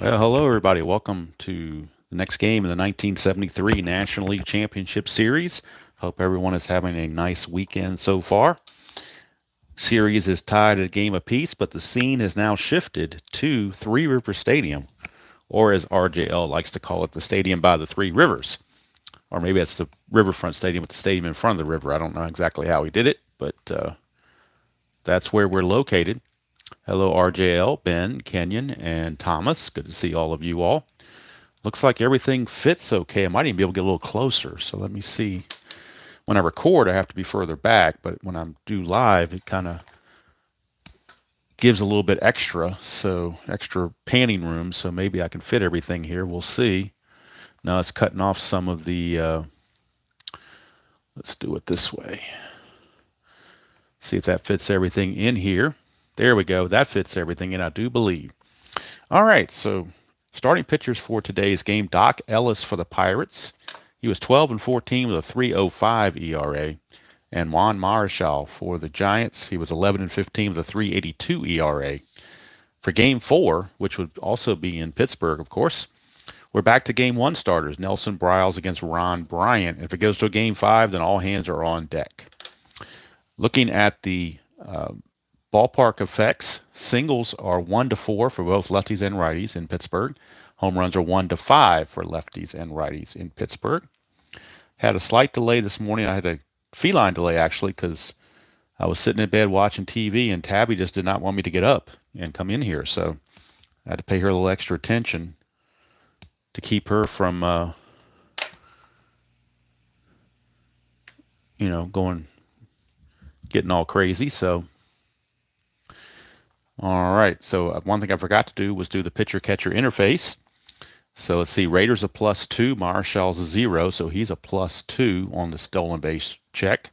Well, hello everybody. Welcome to the next game in the 1973 National League Championship Series. Hope everyone is having a nice weekend so far. Series is tied at a game apiece, but the scene has now shifted to Three River Stadium, or as RJL likes to call it, the Stadium by the Three Rivers. Or maybe that's the Riverfront Stadium with the stadium in front of the river. I don't know exactly how he did it, but that's where we're located. Hello, RJL, Ben, Kenyon, and Thomas. Good to see all of you all. Looks like everything fits okay. I might even be able to get a little closer. So let me see. When I record, I have to be further back, but when I do live, it kind of gives a little bit extra, so extra panning room. So maybe I can fit everything here. We'll see. Now it's cutting off some of the. Let's do it this way. See if that fits everything in here. There we go. That fits everything in, I do believe. All right, so starting pitchers for today's game, Doc Ellis for the Pirates. He was 12 and 14 with a 3.05 ERA. And Juan Marichal for the Giants. He was 11 and 15 with a 3.82 ERA. For game 4, which would also be in Pittsburgh, of course, we're back to game 1 starters. Nelson Briles against Ron Bryant. If it goes to a game 5, then all hands are on deck. Looking at the ballpark effects, singles are 1-4 for both lefties and righties in Pittsburgh. Home runs are 1-5 for lefties and righties in Pittsburgh. Had a slight delay this morning. I had a feline delay, actually, because I was sitting in bed watching TV, and Tabby just did not want me to get up and come in here. So I had to pay her a little extra attention to keep her from, getting all crazy. So, all right. So one thing I forgot to do was do the pitcher-catcher interface. So let's see, Raiders a +2, Marshall's a 0, so he's a +2 on the stolen base check.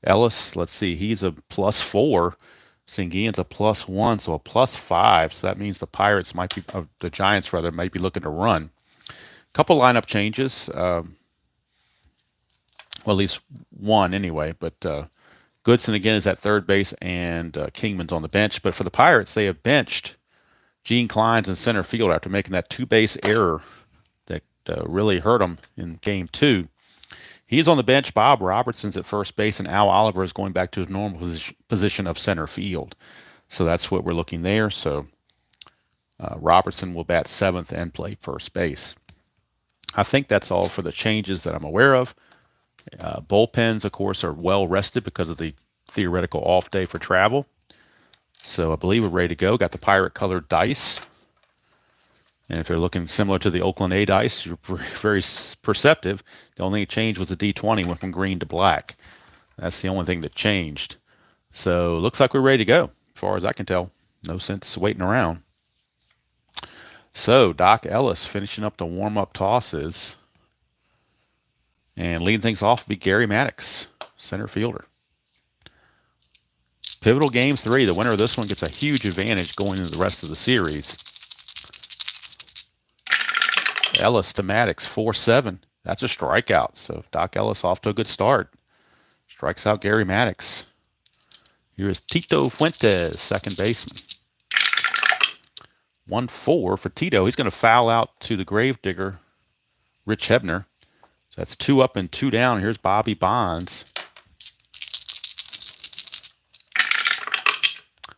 Ellis, let's see, he's a +4. Singian's a +1, so a +5. So that means the Pirates might be, the Giants rather, might be looking to run. Couple lineup changes. Well, at least one anyway. But Goodson again is at third base, and Kingman's on the bench. But for the Pirates, they have benched Gene Klein's in center field after making that two-base error that really hurt him in game 2. He's on the bench. Bob Robertson's at first base, and Al Oliver is going back to his normal position of center field. So that's what we're looking there. So Robertson will bat 7th and play first base. I think that's all for the changes that I'm aware of. Bullpens, of course, are well rested because of the theoretical off day for travel. So I believe we're ready to go. Got the pirate colored dice. And if you're looking similar to the Oakland A dice, you're very perceptive. The only change was the D20 went from green to black. That's the only thing that changed. So looks like we're ready to go, as far as I can tell. No sense waiting around. So Doc Ellis finishing up the warm-up tosses. And leading things off will be Gary Maddox, center fielder. Pivotal game 3. The winner of this one gets a huge advantage going into the rest of the series. Ellis to Maddox, 4-7. That's a strikeout. So Doc Ellis off to a good start. Strikes out Gary Maddox. Here's Tito Fuentes, second baseman. 1-4 for Tito. He's going to foul out to the gravedigger, Rich Hebner. So that's 2 up and 2 down. Here's Bobby Bonds.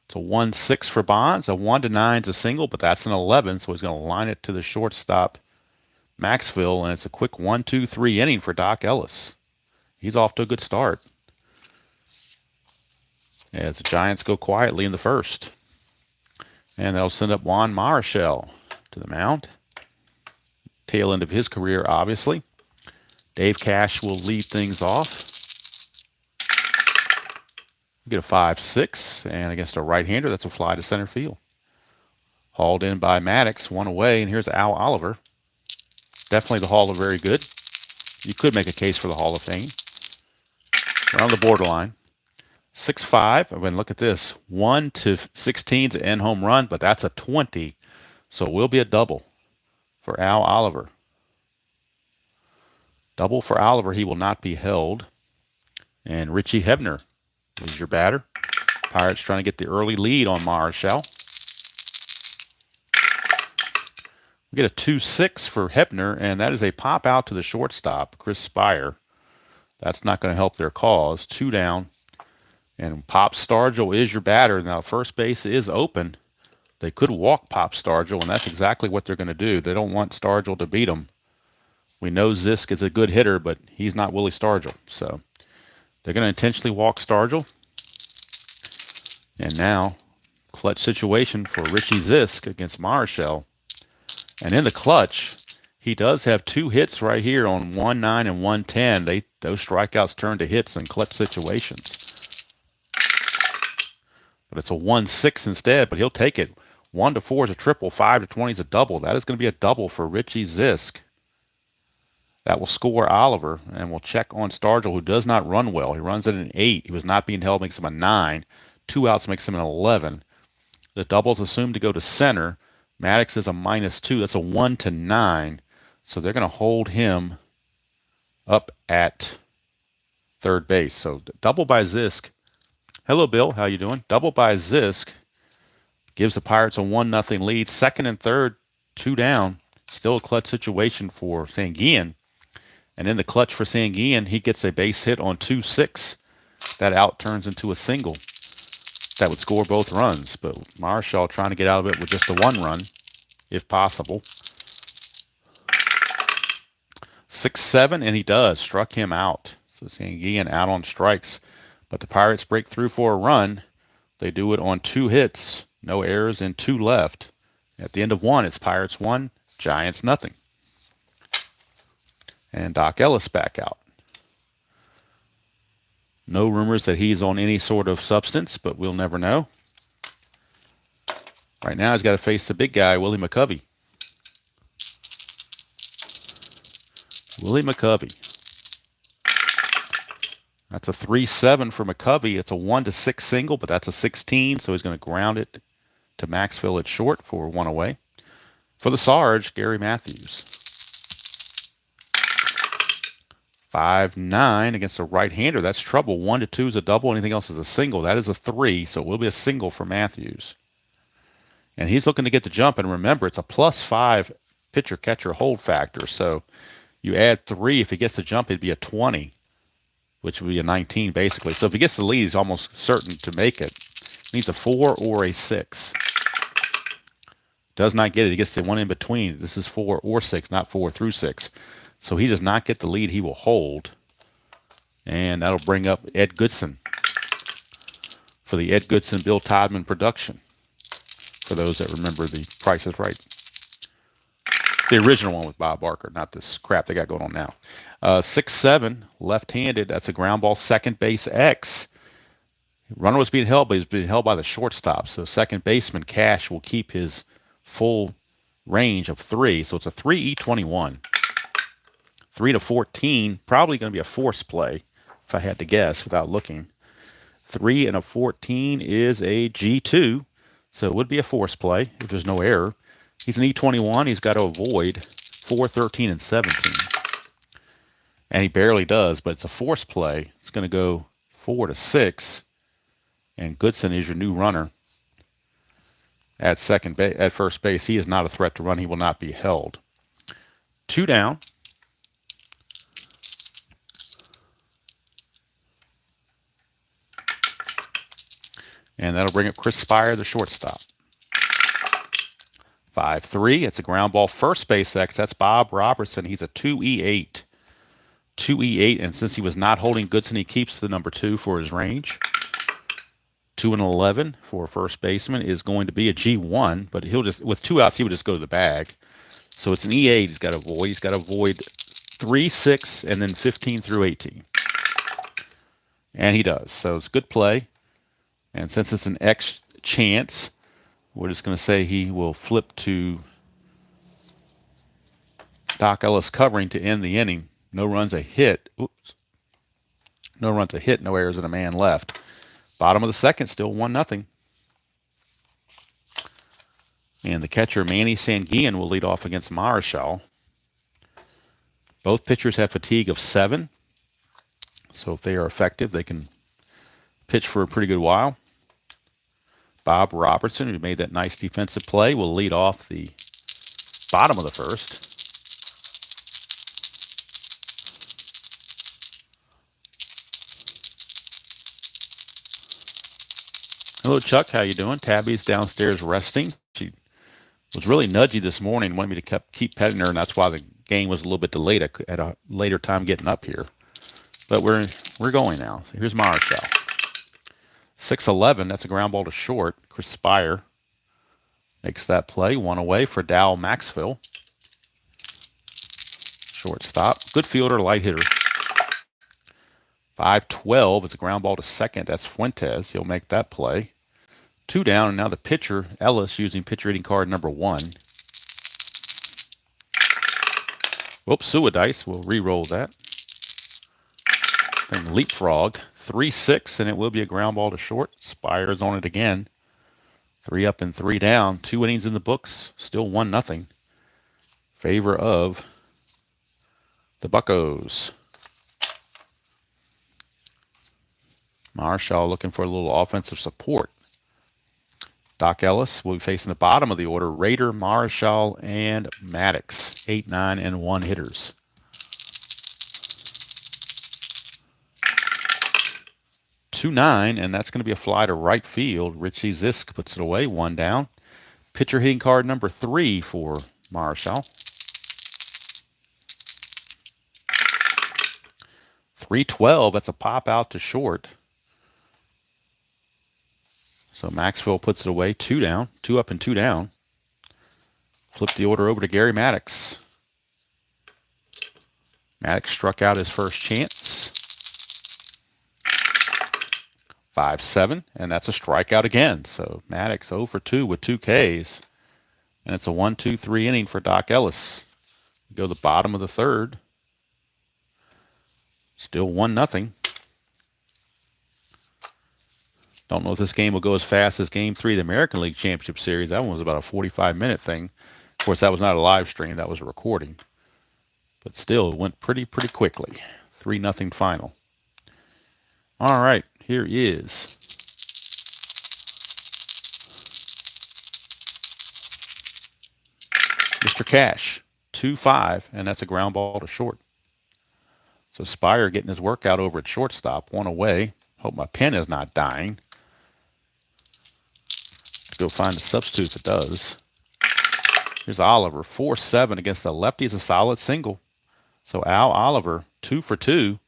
It's a 1-6 for Bonds. A 1-9 is a single, but that's an 11, so he's going to line it to the shortstop, Maxville, and it's a quick 1-2-3 inning for Doc Ellis. He's off to a good start as the Giants go quietly in the first. And that'll send up Juan Marichal to the mound. Tail end of his career, obviously. Dave Cash will lead things off. Get a 5-6, and against a right-hander, that's a fly to center field. Hauled in by Maddox, one away, and here's Al Oliver. Definitely the Hall of very good. You could make a case for the Hall of Fame. We're on the borderline. 6-5. I mean, look at this. 1-16 to end home run, but that's a 20. So it will be a double for Al Oliver. Double for Oliver. He will not be held. And Richie Hebner is your batter. Pirates trying to get the early lead on Marichal. We get a 2-6 for Hebner, and that is a pop out to the shortstop, Chris Spire. That's not going to help their cause. 2 down. And Pop Stargell is your batter. Now, first base is open. They could walk Pop Stargell, and that's exactly what they're going to do. They don't want Stargell to beat them. We know Zisk is a good hitter, but he's not Willie Stargell. So they're going to intentionally walk Stargell. And now, clutch situation for Richie Zisk against Marichal. And in the clutch, he does have 2 hits right here on 1-9 and 1-10. Those strikeouts turn to hits in clutch situations. But it's a 1-6 instead, but he'll take it. 1-4 is a triple, 5-20 is a double. That is going to be a double for Richie Zisk. That will score Oliver, and we'll check on Stargell, who does not run well. He runs at an 8. He was not being held, makes him a 9. 2 outs makes him an 11. The double's assumed to go to center. Maddox is a -2. That's a 1-9. So they're going to hold him up at third base. So double by Zisk. Hello, Bill. How you doing? Double by Zisk gives the Pirates a 1-0 lead. Second and third, 2 down. Still a clutch situation for Sanguillen. And in the clutch for Sanguillen, he gets a base hit on 2-6. That out turns into a single. That would score both runs. But Marichal trying to get out of it with just a 1 run, if possible. 6-7, and he does. Struck him out. So Sanguillen out on strikes. But the Pirates break through for a run. They do it on 2 hits. No errors and 2 left. At the end of 1, it's Pirates 1, Giants nothing. And Doc Ellis back out. No rumors that he's on any sort of substance, but we'll never know. Right now, he's got to face the big guy, Willie McCovey. Willie McCovey. That's a 3-7 for McCovey. It's a 1-6 single, but that's a 16, so he's going to ground it to Maxville at short for 1 away. For the Sarge, Gary Matthews. 5-9 against a right-hander. That's trouble. 1-2 is a double. Anything else is a single. That is a 3, so it will be a single for Matthews. And he's looking to get the jump. And remember, it's a +5 pitcher-catcher hold factor. So you add 3. If he gets the jump, it'd be a 20, which would be a 19, basically. So if he gets the lead, he's almost certain to make it. Needs a 4 or a 6. Does not get it. He gets the one in between. This is 4 or 6, not 4 through 6. So he does not get the lead. He will hold. And that'll bring up Ed Goodson for the Ed Goodson, Bill Todman production. For those that remember the Price is Right. The original one with Bob Barker, not this crap they got going on now. 6-7, left-handed. That's a ground ball, second base X. Runner was being held, but he's being held by the shortstop. So second baseman Cash will keep his full range of 3. So it's a 3E21. 3-14, probably going to be a force play, if I had to guess without looking. 3 and a 14 is a G2, so it would be a force play if there's no error. He's an E21. He's got to avoid 4, 13, and 17. And he barely does, but it's a force play. It's going to go 4-6, and Goodson is your new runner at first base. He is not a threat to run. He will not be held. 2 down. And that'll bring up Chris Spire, the shortstop. 5-3. It's a ground ball first base X. That's Bob Robertson. He's a 2E8. 2E8. And since he was not holding Goodson, he keeps the number 2 for his range. 2-11 for a first baseman is going to be a G1. But he'll just, with 2 outs, he would just go to the bag. So it's an E8 he's got to avoid. He's got to avoid 3, 6, and then 15 through 18. And he does. So it's good play. And since it's an X chance, we're just going to say he will flip to Doc Ellis covering to end the inning. No runs, a hit. Oops. No runs, a hit, no errors, and a man left. Bottom of the second, still 1-0. And the catcher, Manny Sanguillen, will lead off against Marichal. Both pitchers have fatigue of 7. So if they are effective, they can pitch for a pretty good while. Bob Robertson, who made that nice defensive play, will lead off the bottom of the first. Hello, Chuck. How you doing? Tabby's downstairs resting. She was really nudgy this morning, wanted me to keep petting her, and that's why the game was a little bit delayed at a later time getting up here. But we're going now. So here's Marichal. 6-11. That's a ground ball to short. Chris Spire makes that play. One away for Dow Maxville. Shortstop. Good fielder, light hitter. 5-12. It's a ground ball to second. That's Fuentes. He'll make that play. 2 down, and now the pitcher, Ellis, using pitcher hitting card number 1. Whoops, Suadice. We'll re-roll that. And leapfrog. 3-6, and it will be a ground ball to short. Spire's on it again. 3 up and 3 down. 2 innings in the books. Still 1-0. Favor of the Buccos. Marichal looking for a little offensive support. Doc Ellis will be facing the bottom of the order. Rader, Marichal, and Maddox. 8, 9, and 1 hitters. 2-9, and that's going to be a fly to right field. Richie Zisk puts it away. 1 down. Pitcher hitting card number 3 for Marichal. 3-12. That's a pop out to short. So Maxville puts it away. 2 down. 2 up and 2 down. Flip the order over to Gary Maddox. Maddox struck out his first chance. 5-7, and that's a strikeout again. So Maddox 0 for 2 with 2 Ks. And it's a 1-2-3 inning for Doc Ellis. We go to the bottom of the third. Still 1-0. Don't know if this game will go as fast as Game 3 of the American League Championship Series. That one was about a 45-minute thing. Of course, that was not a live stream. That was a recording. But still, it went pretty quickly. 3-0 final. All right, here is Mr. Cash. 2-5, and that's a ground ball to short. So Spire getting his workout over at shortstop. 1 away. Hope my pen is not dying. Let's go find a substitute if it does. Here's Oliver. 4-7 against the lefty. Is a solid single. So Al Oliver, 2 for 2.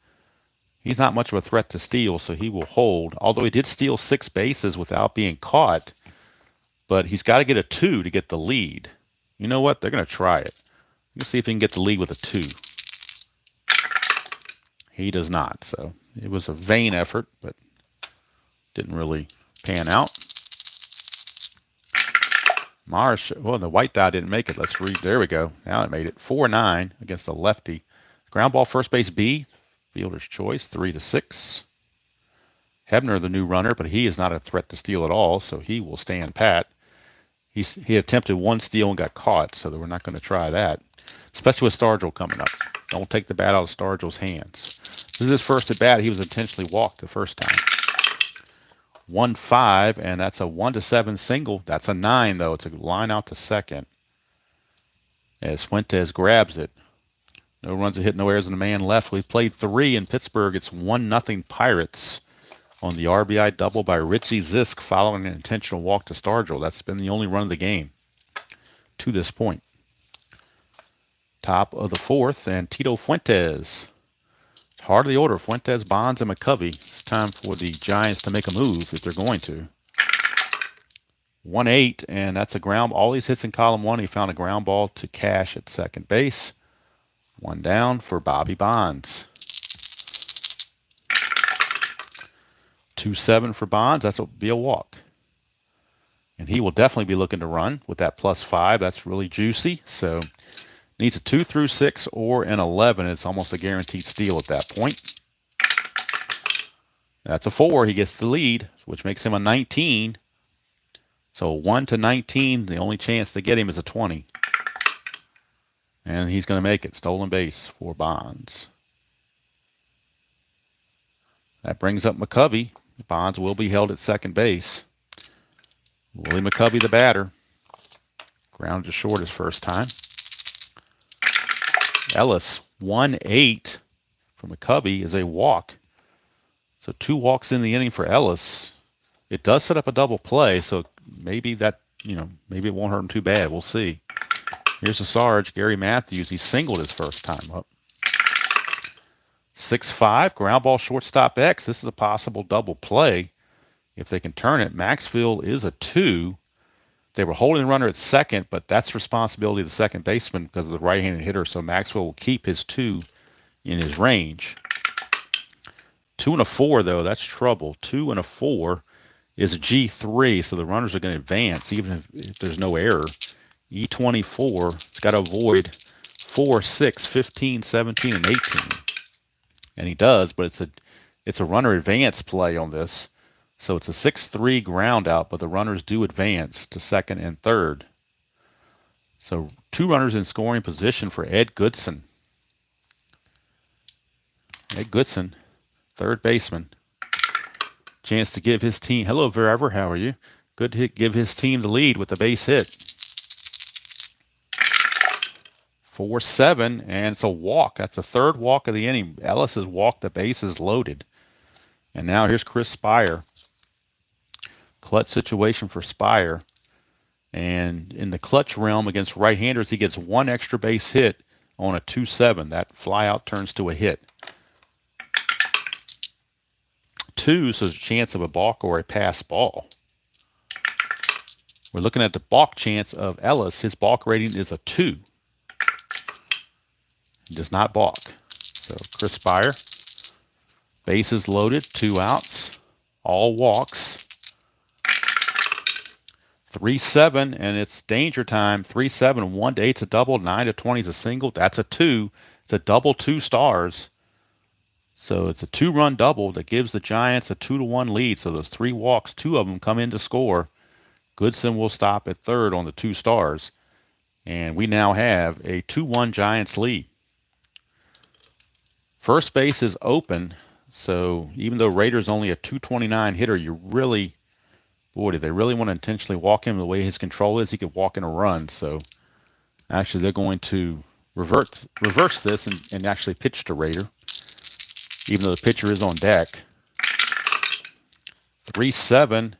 He's not much of a threat to steal, so he will hold. Although he did steal 6 bases without being caught. But he's got to get a 2 to get the lead. You know what? They're going to try it. Let's see if he can get the lead with a 2. He does not. So it was a vain effort, but didn't really pan out. Marichal, well, the white die didn't make it. Let's read. There we go. Now it made it. 4-9 against the lefty. Ground ball, first base B. Fielder's choice, 3-6. Hebner, the new runner, but he is not a threat to steal at all, so he will stand pat. He attempted 1 steal and got caught, so we're not going to try that. Especially with Stargell coming up. Don't take the bat out of Stargell's hands. This is his first at bat. He was intentionally walked the first time. 1-5, and that's a 1-7 single. That's a 9, though. It's a line out to second. As Fuentes grabs it. No runs, a hit, no errors, and a man left. We've played 3 in Pittsburgh. It's 1-0 Pirates on the RBI double by Richie Zisk following an intentional walk to Stargell. That's been the only run of the game to this point. Top of the 4th, and Tito Fuentes. Hard of the order, Fuentes, Bonds, and McCovey. It's time for the Giants to make a move if they're going to. 1-8, and that's a ground. All these hits in column 1, he found a ground ball to Cash at second base. 1 down for Bobby Bonds. 2-7 for Bonds. That's will be a walk. And he will definitely be looking to run with that +5. That's really juicy. So needs a 2 through 6 or an 11. It's almost a guaranteed steal at that point. That's a 4. He gets the lead, which makes him a 19. So 1-19, the only chance to get him is a 20. And he's going to make it. Stolen base for Bonds. That brings up McCovey. Bonds will be held at second base. Willie McCovey, the batter. Grounded to short his first time. Ellis, 1-8 from the Cubby is a walk. So 2 walks in the inning for Ellis. It does set up a double play, so maybe that, maybe it won't hurt him too bad. We'll see. Here's the Sarge, Gary Matthews. He singled his first time up. 6-5, ground ball, shortstop X. This is a possible double play if they can turn it. Maxfield is a 2. They were holding the runner at second, but that's responsibility of the second baseman because of the right-handed hitter, so Maxwell will keep his 2 in his range. 2 and a 4, though, that's trouble. 2 and a 4 is a G3, so the runners are going to advance even if there's no error. E24, it's got to avoid 4, 6, 15, 17, and 18. And he does, but it's a runner advance play on this. So it's a 6-3 ground out, but the runners do advance to second and third. So 2 runners in scoring position for Ed Goodson. Ed Goodson, third baseman. Chance to give his team, hello Forever, how are you? Good to give his team the lead with the base hit. 4-7, and it's a walk. That's the third walk of the inning. Ellis has walked, the base is loaded. And now here's Chris Spire. Clutch situation for Spire. And in the clutch realm against right-handers, he gets 1 extra base hit on a 2-7. That fly out turns to a hit. 2, so there's a chance of a balk or a pass ball. We're looking at the balk chance of Ellis. His balk rating is a 2. He does not balk. So Chris Spire, bases loaded, 2 outs, all walks. 3-7, and it's danger time. 3-7, 1-8's a double, 9-20 is a single. That's a 2. It's a double 2 stars. So it's a 2-run double that gives the Giants a 2-1 lead. So those 3 walks, 2 of them come in to score. Goodson will stop at third on the 2 stars. And we now have a 2-1 Giants lead. First base is open. So even though Rader's only a 229 hitter, you really, boy, did they really want to intentionally walk him the way his control is? He could walk in a run. So actually they're going to reverse this and actually pitch to Rader, even though the pitcher is on deck. 3-7,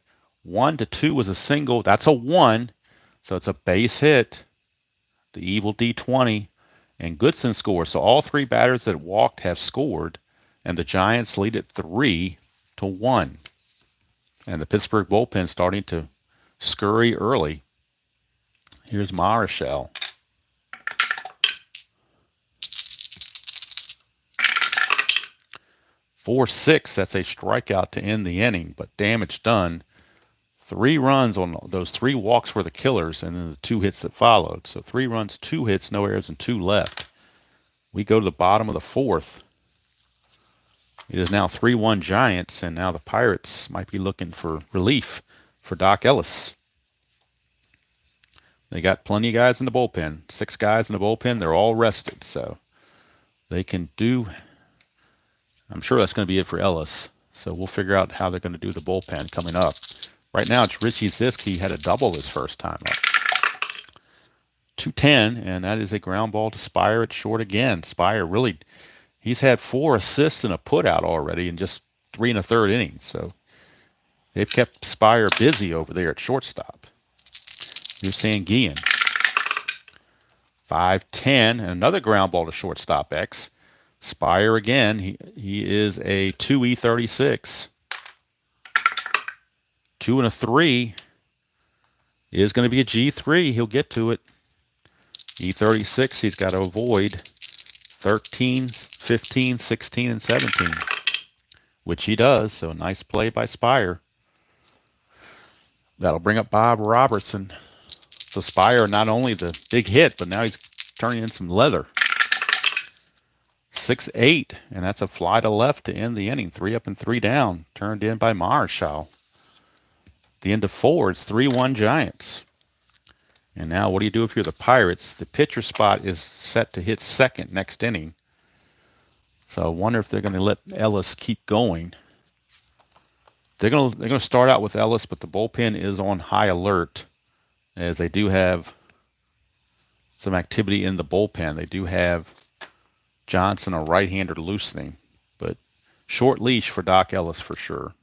1-2 was a single. That's a 1. So it's a base hit. The evil D20. And Goodson scores. So all 3 batters that walked have scored. And the Giants lead at 3-1. And the Pittsburgh bullpen starting to scurry early. Here's Marichal. 4-6, that's a strikeout to end the inning, but damage done. 3 runs on those 3 walks were the killers, and then the 2 hits that followed. So 3 runs, 2 hits, no errors, and 2 left. We go to the bottom of the 4th. It is now 3-1 Giants, and now the Pirates might be looking for relief for Doc Ellis. They got plenty of guys in the bullpen. 6 guys in the bullpen. They're all rested, so they can do. I'm sure that's going to be it for Ellis. So we'll figure out how they're going to do the bullpen coming up. Right now, it's Richie Zisk. He had a double his first time up. 2-10, and that is a ground ball to Spire at short again. Spire really, he's had 4 assists and a putout already in just 3 1/3 innings. So they've kept Spire busy over there at shortstop. Here's Sanguillen. 5-10, and another ground ball to shortstop X. Spire again. He is a 2E36. 2 and a 3 is going to be a G3. He'll get to it. E36, he's got to avoid 13, 15, 16, and 17, which he does. So nice play by Spire. That'll bring up Bob Robertson. So Spire, not only the big hit, but now he's turning in some leather. 6-8, and that's a fly to left to end the inning. 3 up and 3 down, turned in by Marichal. The end of 4, it's 3-1 Giants. And now what do you do if you're the Pirates? The pitcher spot is set to hit second next inning. So I wonder if they're going to let Ellis keep going. They're going to start out with Ellis, but the bullpen is on high alert as they do have some activity in the bullpen. They do have Johnson, a right-hander loosening, but short leash for Doc Ellis for sure.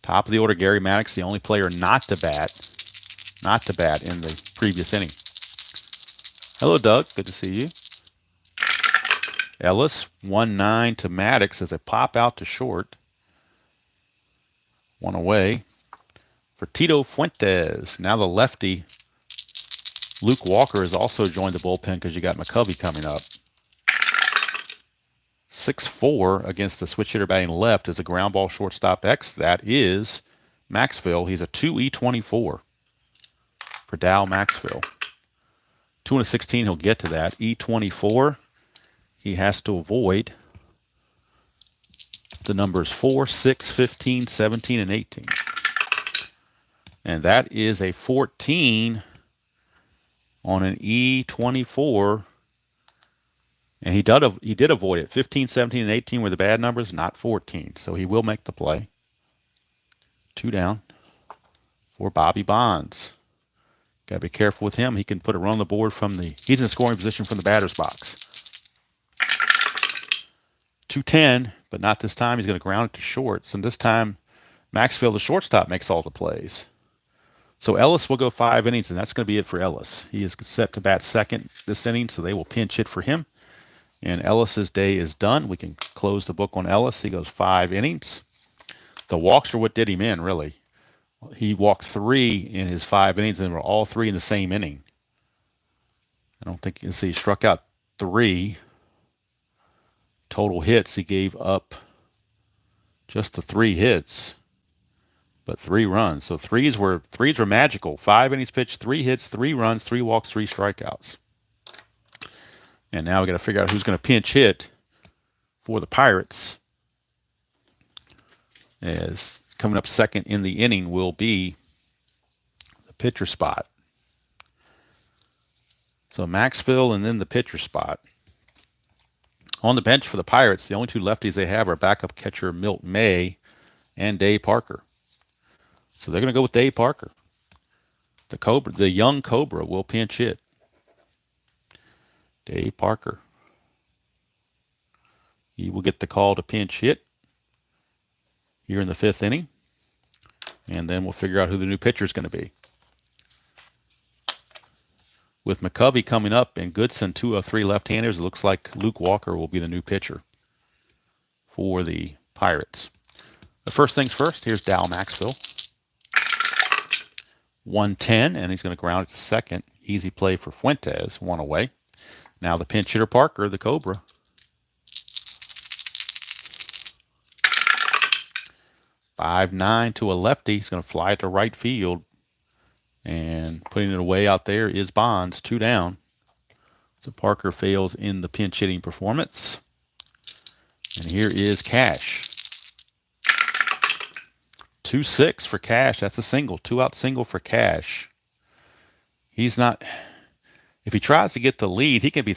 Top of the order, Gary Maddox, the only player not to bat in the previous inning. Hello, Doug. Good to see you. Ellis, 1-9 to Maddox as a pop out to short. One away for Tito Fuentes. Now the lefty, Luke Walker, has also joined the bullpen because you got McCovey coming up. 6-4 against the switch hitter batting left is a ground ball shortstop X. That is Maxville. He's a 2E24 for Dow Maxville. 2-16, he'll get to that. E24, he has to avoid the numbers 4, 6, 15, 17, and 18. And that is a 14 on an E24. And he did avoid it. 15, 17, and 18 were the bad numbers, not 14. So he will make the play. 2 down for Bobby Bonds. Got to be careful with him. He can put a run on the board he's in scoring position from the batter's box. 2-10, but not this time. He's going to ground it to shorts. And this time, Maxville, the shortstop, makes all the plays. So Ellis will go 5 innings, and that's going to be it for Ellis. He is set to bat second this inning, so they will pinch hit for him. And Ellis's day is done. We can close the book on Ellis. He goes 5 innings. The walks are what did him in, really. He walked 3 in his 5 innings, and they were all 3 in the same inning. I don't think you can see he struck out 3. Total hits, he gave up just the 3 hits, but 3 runs. So threes were magical. 5 innings pitched, 3 hits, 3 runs, 3 walks, 3 strikeouts. And now we got to figure out who's going to pinch hit for the Pirates. As coming up second in the inning will be the pitcher spot. So Maxville and then the pitcher spot. On the bench for the Pirates, the only 2 lefties they have are backup catcher Milt May and Dave Parker. So they're going to go with Dave Parker. The young Cobra will pinch hit. Dave Parker. He will get the call to pinch hit here in the 5th inning. And then we'll figure out who the new pitcher is going to be. With McCovey coming up and Goodson, 2 of 3 left-handers, it looks like Luke Walker will be the new pitcher for the Pirates. But first things first, here's Dow Maxville. 1-10, and he's going to ground it to second. Easy play for Fuentes, 1 away. Now the pinch hitter Parker, the Cobra. 5-9 to a lefty. He's going to fly it to right field. And putting it away out there is Bonds, 2 down. So Parker fails in the pinch hitting performance. And here is Cash. 2-6 for Cash. That's a single. 2-out single for Cash. He's not... If he tries to get the lead, he can be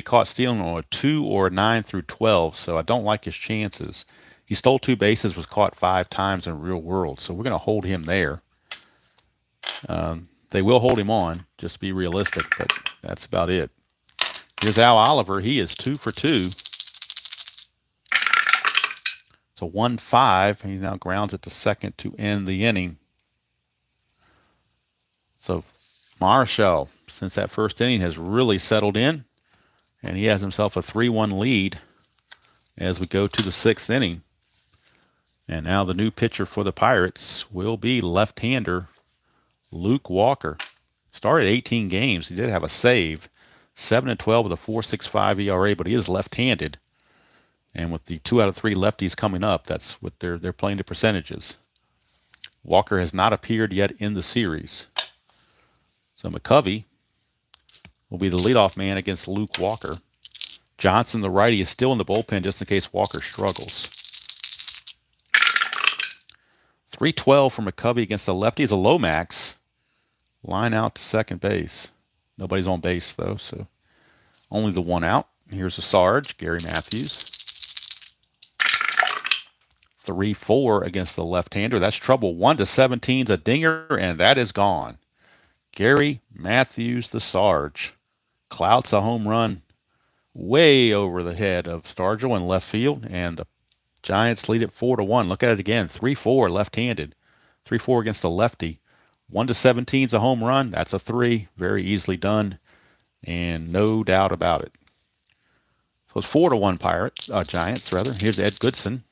caught stealing on a 2 or a 9 through 12. So I don't like his chances. He stole 2 bases, was caught 5 times in real world. So we're going to hold him there. They will hold him on, just to be realistic, but that's about it. Here's Al Oliver. He is 2 for 2. So 1-5. He now grounds it to second to end the inning. So Marichal, since that first inning, has really settled in, and he has himself a 3-1 lead as we go to the 6th inning. And now the new pitcher for the Pirates will be left-hander Luke Walker. Started 18 games. He did have a save. 7-12 with a 4.65 ERA, but he is left-handed. And with the 2 out of 3 lefties coming up, that's what they're playing the percentages. Walker has not appeared yet in the series. So McCovey will be the leadoff man against Luke Walker. Johnson, the righty, is still in the bullpen just in case Walker struggles. 3-12 for McCovey against the lefty is a Lomax. Line out to second base. Nobody's on base, though, so only the 1 out. Here's a Sarge, Gary Matthews. 3-4 against the left-hander. That's trouble. 1-17's a dinger, and that is gone. Gary Matthews, the Sarge, clouts a home run way over the head of Stargell in left field, and the Giants lead it 4-1. Look at it again, 3-4 left-handed, 3-4 against a lefty. 1-17 is a home run. That's a 3, very easily done, and no doubt about it. So it's 4-1 Giants rather. Here's Ed Goodson.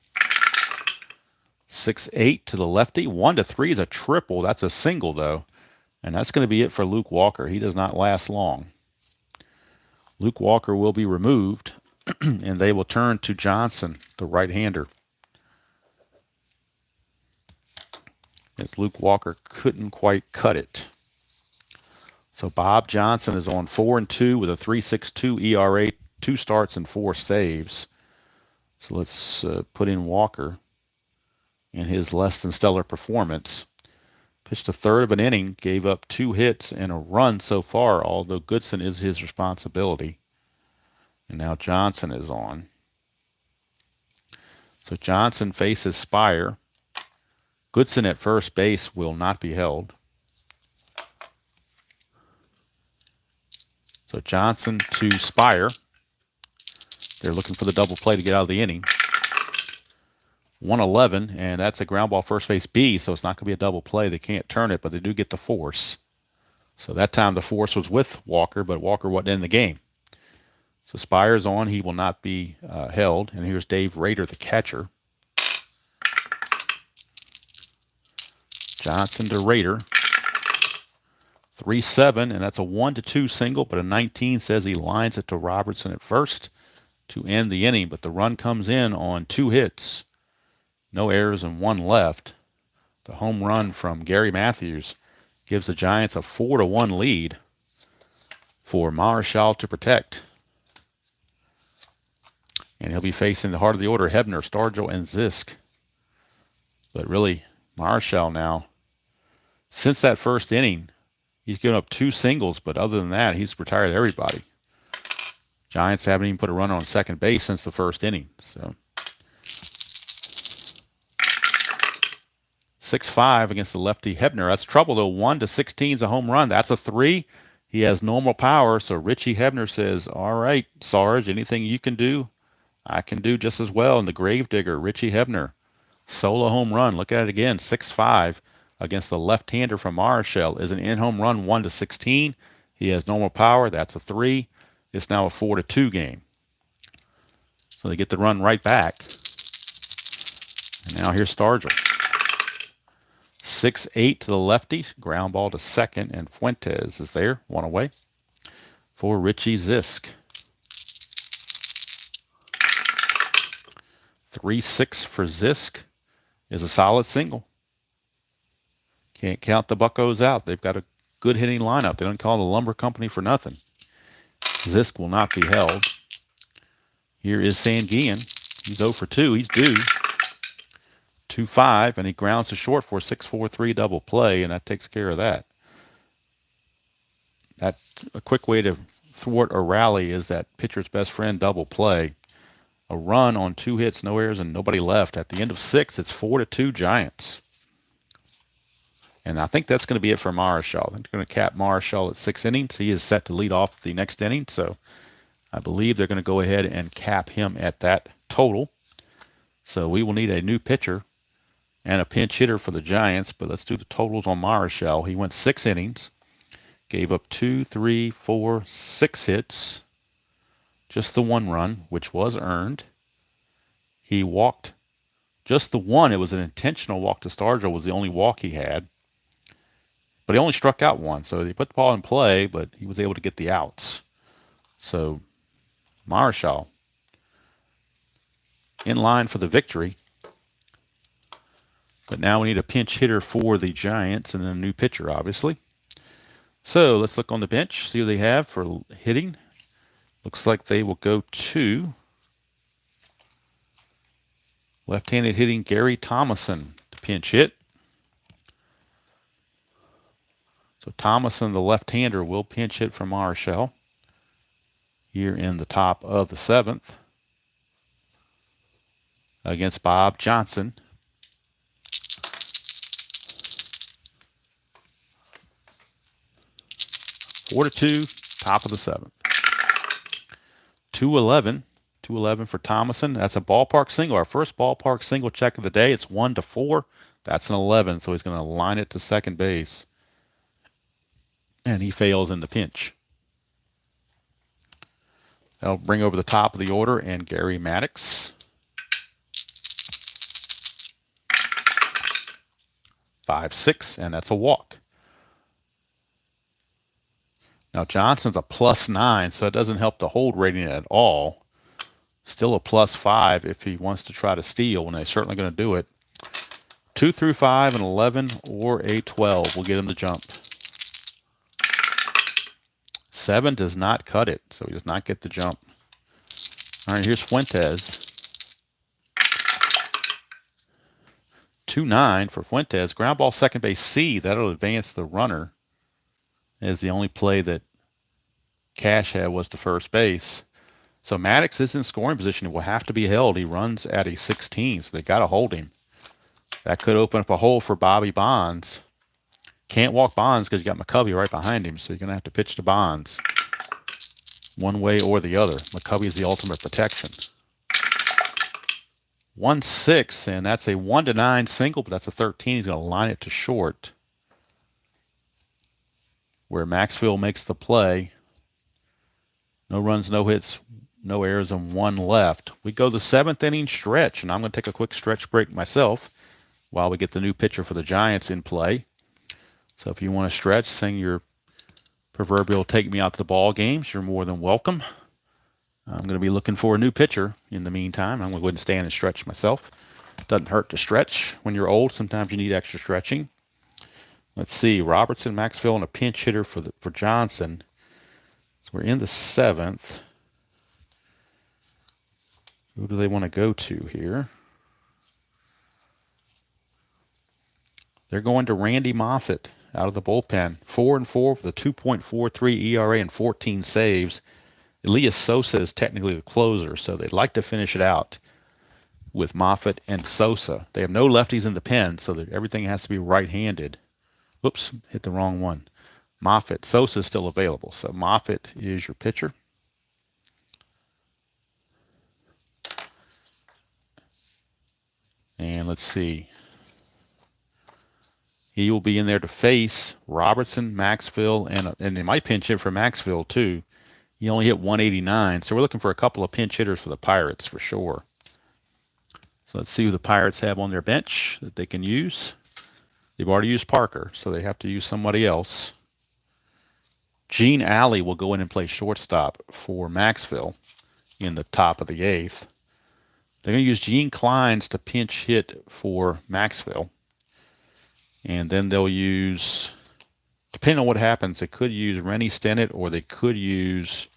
6-8 to the lefty. 1-3 is a triple. That's a single though, and that's going to be it for Luke Walker. He does not last long. Luke Walker will be removed, and they will turn to Johnson, the right-hander. As Luke Walker couldn't quite cut it. So Bob Johnson is on 4-2 with a 3.62 ERA, 2 starts and 4 saves. So let's put in Walker in his less than stellar performance. Pitched a third of an inning, gave up 2 hits and a run so far, although Goodson is his responsibility. And now Johnson is on. So Johnson faces Spire. Goodson at first base will not be held. So Johnson to Spire. They're looking for the double play to get out of the inning. 1-11, and that's a ground ball first base B, so it's not going to be a double play. They can't turn it, but they do get the force. So that time the force was with Walker, but Walker wasn't in the game. So Spire's on. He will not be held. And here's Dave Rader, the catcher. Johnson to Rader. 3-7, and that's a 1-2 single, but a 19 says he lines it to Robertson at first to end the inning. But the run comes in on 2 hits. No errors and 1 left. The home run from Gary Matthews gives the Giants a 4-1 lead for Marichal to protect. And he'll be facing the heart of the order, Hebner, Stargell, and Zisk. But really, Marichal now, since that first inning, he's given up 2 singles, but other than that, he's retired everybody. Giants haven't even put a runner on second base since the first inning. So 6-5 against the lefty Hebner. That's trouble though. 1-16 is a home run. That's a 3. He has normal power, so Richie Hebner says, all right, Sarge, anything you can do, I can do just as well. And the gravedigger, Richie Hebner, solo home run. Look at it again, 6-5 against the left-hander from Marichal. Is an in-home run, 1-16. He has normal power. That's a 3. It's now a 4-2 game. So they get the run right back. And now here's Stargell. 6-8 to the lefty. Ground ball to second, and Fuentes is there, 1 away for Richie Zisk. 3-6 for Zisk is a solid single. Can't count the Buccos out. They've got a good hitting lineup. They don't call the lumber company for nothing. Zisk will not be held. Here is Sanguian. He's 0 for 2. He's due. 2-5, and he grounds to short for a 6-4-3 double play, and that takes care of that. That's a quick way to thwart a rally is that pitcher's best friend double play. A run on 2 hits, no errors, and nobody left. At the end of 6, it's 4-2 Giants. And I think that's going to be it for Marichal. I think they're going to cap Marichal at 6 innings. He is set to lead off the next inning, so I believe they're going to go ahead and cap him at that total. So we will need a new pitcher and a pinch hitter for the Giants, but let's do the totals on Marichal. He went 6 innings, gave up 2, 3, 4, 6 hits, just the 1 run, which was earned. He walked just the 1. It was an intentional walk to Stargell, was the only walk he had. But he only struck out 1, so he put the ball in play, but he was able to get the outs. So Marichal in line for the victory. But now we need a pinch hitter for the Giants and a new pitcher, obviously. So let's look on the bench, see who they have for hitting. Looks like they will go to left-handed hitting Gary Thomason to pinch hit. So Thomason, the left-hander, will pinch hit for Marichal here in the top of the 7th against Bob Johnson. 4-2, top of the 7th. 211. 211 for Thomason. That's a ballpark single. Our first ballpark single check of the day. It's 1-4. That's an 11, so he's going to line it to second base. And he fails in the pinch. That'll bring over the top of the order and Gary Maddox. 5-6, and that's a walk. Now Johnson's a +9, so it doesn't help the hold rating at all. Still a +5 if he wants to try to steal, and they're certainly going to do it. 2 through 5, an 11 or a 12 will get him the jump. 7 does not cut it, so he does not get the jump. All right, here's Fuentes. 2-9 for Fuentes. Ground ball second base C. That'll advance the runner. As the only play that Cash had was to first base. So Maddox is in scoring position. He will have to be held. He runs at a 16, so they got to hold him. That could open up a hole for Bobby Bonds. Can't walk Bonds because you got McCovey right behind him, so you're going to have to pitch to Bonds. One way or the other. McCovey is the ultimate protection. 1-6, and that's a 1-9 single, but that's a 13. He's going to line it to short, where Maxfield makes the play. No runs, no hits, no errors, and 1 left. We go the 7th inning stretch, and I'm going to take a quick stretch break myself while we get the new pitcher for the Giants in play. So if you want to stretch, sing your proverbial take me out to the ball games, you're more than welcome. I'm going to be looking for a new pitcher in the meantime. I'm going to go ahead and stand and stretch myself. Doesn't hurt to stretch. When you're old, sometimes you need extra stretching. Let's see, Robertson, Maxfield, and a pinch hitter for Johnson. So we're in the 7th. Who do they want to go to here? They're going to Randy Moffett out of the bullpen. 4-4 with a 2.43 ERA and 14 saves. Elias Sosa is technically the closer, so they'd like to finish it out with Moffett and Sosa. They have no lefties in the pen, so that everything has to be right-handed. Whoops, hit the wrong one. Moffett. Sosa is still available, so Moffett is your pitcher. And let's see. He will be in there to face Robertson, Maxfield, and they might pinch hit for Maxfield too. He only hit 189, so we're looking for a couple of pinch hitters for the Pirates for sure. So let's see who the Pirates have on their bench that they can use. They've already used Parker, so they have to use somebody else. Gene Alley will go in and play shortstop for Maxfield in the top of the 8th. They're going to use Gene Kleins to pinch hit for Maxfield. And then they'll use, depending on what happens, they could use Rennie Stennett or they could use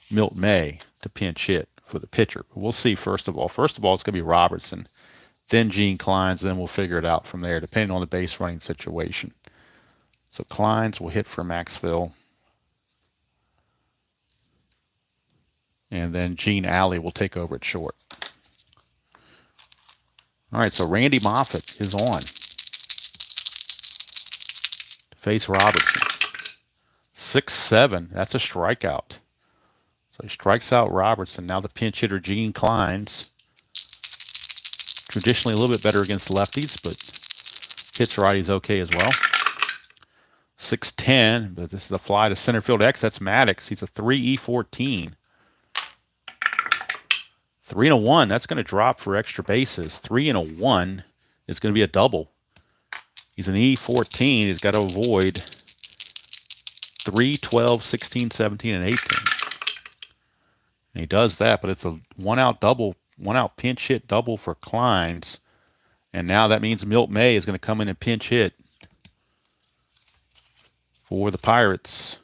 Milt May to pinch hit for the pitcher. But we'll see first of all. First of all, it's going to be Robertson, then Gene Kleins, then we'll figure it out from there, depending on the base running situation. So Kleins will hit for Maxfield. And then Gene Alley will take over at short. All right, so Randy Moffett is on to face Robertson. 6-7, that's a strikeout. So he strikes out Robertson. Now the pinch hitter, Gene Kleins. Traditionally a little bit better against lefties, but hits righties okay as well. 6-10, but this is a fly to center field X. That's Maddox. He's a 3-E-14. 3-1, that's going to drop for extra bases. 3-1 is going to be a double. He's an E14. He's got to avoid 3, 12, 16, 17, and 18. And he does that, but it's a one-out double, one-out pinch hit double for Kleins. And now that means Milt May is going to come in and pinch hit for the Pirates.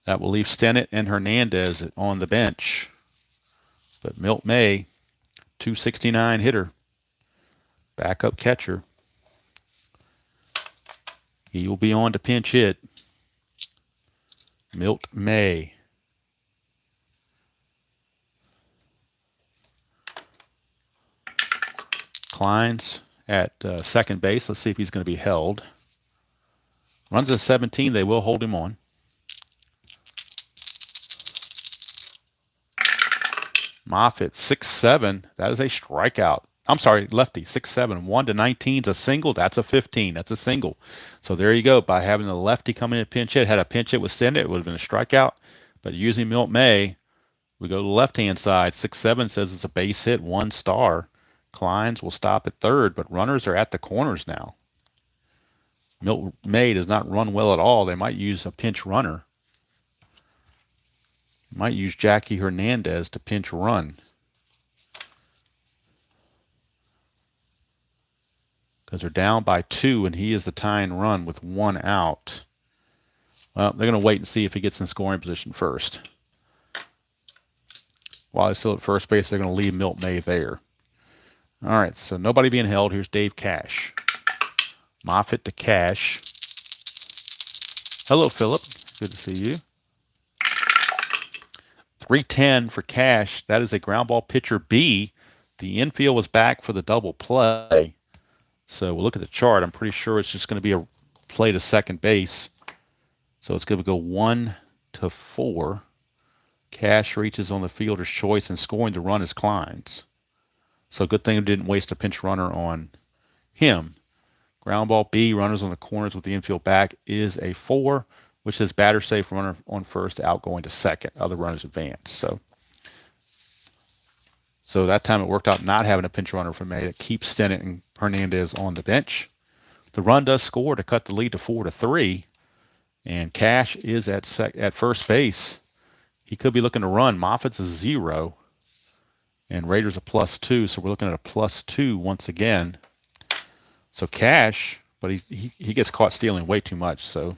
That will leave Stennett and Hernandez on the bench. But Milt May, 269 hitter, backup catcher. He will be on to pinch hit. Milt May. Kleins at second base. Let's see if he's going to be held. Runs at 17. They will hold him on. Moffitt, 6-7. That is a strikeout. I'm sorry, lefty, 6-7. 1-19 is a single. That's a 15. That's a single. So there you go. By having the lefty come in and pinch hit, had a pinch hit with Stennett, it would have been a strikeout. But using Milt May, we go to the left-hand side. 6-7 says it's a base hit, 1 star. Kleins will stop at third, but runners are at the corners now. Milt May does not run well at all. They might use a pinch runner. Might use Jackie Hernandez to pinch run. Because they're down by 2, and he is the tying run with 1 out. Well, they're going to wait and see if he gets in scoring position first. While he's still at first base, they're going to leave Milt May there. All right, so nobody being held. Here's Dave Cash. Moffitt to Cash. Hello, Philip. Good to see you. 3-10 for Cash. That is a ground ball pitcher B. The infield was back for the double play. So we'll look at the chart. I'm pretty sure it's just going to be a play to second base. So it's going to go 1-4. Cash reaches on the fielder's choice, and scoring the run is Kleins. So good thing we didn't waste a pinch runner on him. Ground ball B, runners on the corners with the infield back, is a 4, which says batter safe, runner on first, out going to second. Other runners advance. So that time it worked out not having a pinch runner for May. That keeps Stennett and Hernandez on the bench. The run does score to cut the lead to 4-3. And Cash is at first base. He could be looking to run. Moffitt's a 0. And Rader's a +2. So we're looking at a +2 once again. So Cash, but he gets caught stealing way too much. So